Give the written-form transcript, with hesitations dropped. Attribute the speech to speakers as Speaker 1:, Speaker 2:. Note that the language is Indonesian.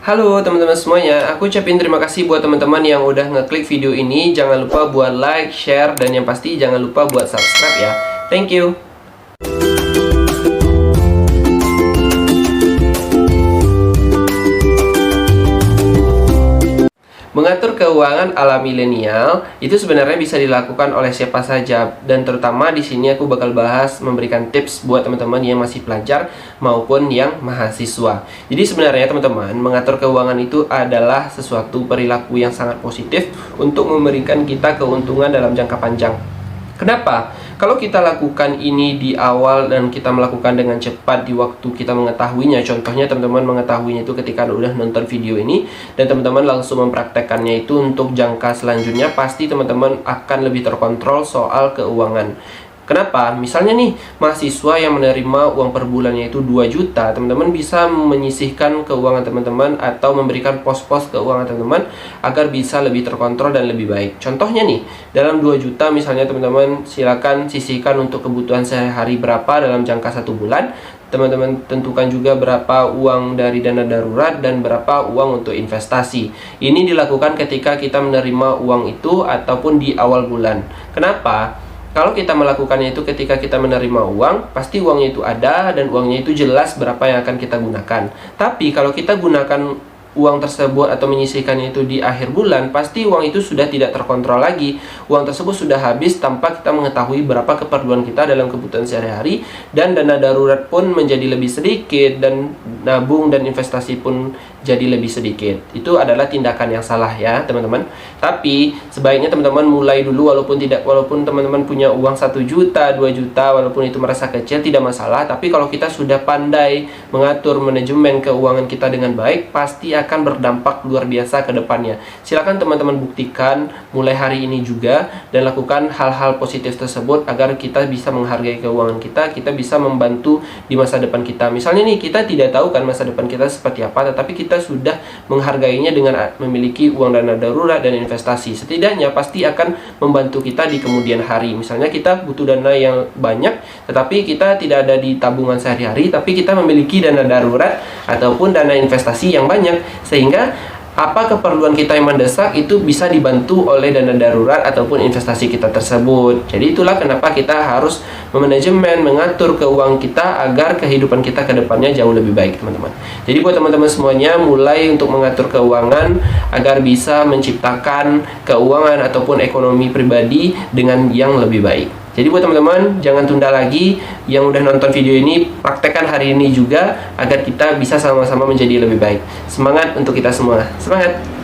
Speaker 1: Halo teman-teman semuanya, aku ucapin terima kasih buat teman-teman yang udah ngeklik video ini. Jangan lupa buat like, share, dan yang pasti jangan lupa buat subscribe ya. Thank you. Mengatur keuangan ala milenial itu sebenarnya bisa dilakukan oleh siapa saja, dan terutama di sini aku bakal bahas memberikan tips buat teman-teman yang masih pelajar maupun yang mahasiswa. Jadi sebenarnya teman-teman, mengatur keuangan itu adalah sesuatu perilaku yang sangat positif untuk memberikan kita keuntungan dalam jangka panjang. Kenapa? Kalau kita lakukan ini di awal dan kita melakukan dengan cepat di waktu kita mengetahuinya, contohnya teman-teman mengetahuinya itu ketika udah nonton video ini dan teman-teman langsung mempraktekkannya itu untuk jangka selanjutnya, pasti teman-teman akan lebih terkontrol soal keuangan. Kenapa? Misalnya nih, mahasiswa yang menerima uang per bulannya itu 2 juta, teman-teman bisa menyisihkan keuangan teman-teman atau memberikan pos-pos keuangan teman-teman agar bisa lebih terkontrol dan lebih baik. Contohnya nih, dalam 2 juta misalnya teman-teman silakan sisihkan untuk kebutuhan sehari-hari berapa dalam jangka 1 bulan. Teman-teman tentukan juga berapa uang dari dana darurat dan berapa uang untuk investasi. Ini dilakukan ketika kita menerima uang itu ataupun di awal bulan. Kenapa? Kalau kita melakukannya itu ketika kita menerima uang, pasti uangnya itu ada dan uangnya itu jelas berapa yang akan kita gunakan. Tapi kalau kita gunakan uang tersebut atau menyisihkannya itu di akhir bulan, pasti uang itu sudah tidak terkontrol lagi. Uang tersebut sudah habis tanpa kita mengetahui berapa keperluan kita dalam kebutuhan sehari-hari, dan dana darurat pun menjadi lebih sedikit, dan nabung dan investasi pun jadi lebih sedikit. Itu adalah tindakan yang salah ya teman-teman. Tapi sebaiknya teman-teman mulai dulu, walaupun teman-teman punya uang 1 juta, 2 juta, walaupun itu merasa kecil tidak masalah. Tapi kalau kita sudah pandai mengatur manajemen keuangan kita dengan baik, pasti akan berdampak luar biasa ke depannya. Silakan teman-teman buktikan mulai hari ini juga dan lakukan hal-hal positif tersebut agar kita bisa menghargai keuangan kita bisa membantu di masa depan kita. Misalnya nih, kita tidak tahu kan masa depan kita seperti apa, tetapi kita sudah menghargainya dengan memiliki uang dana darurat dan investasi. Setidaknya pasti akan membantu kita di kemudian hari. Misalnya kita butuh dana yang banyak, tetapi kita tidak ada di tabungan sehari-hari, tapi kita memiliki dana darurat ataupun dana investasi yang banyak, sehingga apa keperluan kita yang mendesak itu bisa dibantu oleh dana darurat ataupun investasi kita tersebut. Jadi itulah kenapa kita harus memanajemen, mengatur keuangan kita agar kehidupan kita ke depannya jauh lebih baik teman-teman. Jadi buat teman-teman semuanya, mulai untuk mengatur keuangan agar bisa menciptakan keuangan ataupun ekonomi pribadi dengan yang lebih baik. Jadi buat teman-teman, jangan tunda lagi. Yang udah nonton video ini, praktekkan hari ini juga agar kita bisa sama-sama menjadi lebih baik. Semangat untuk kita semua. Semangat!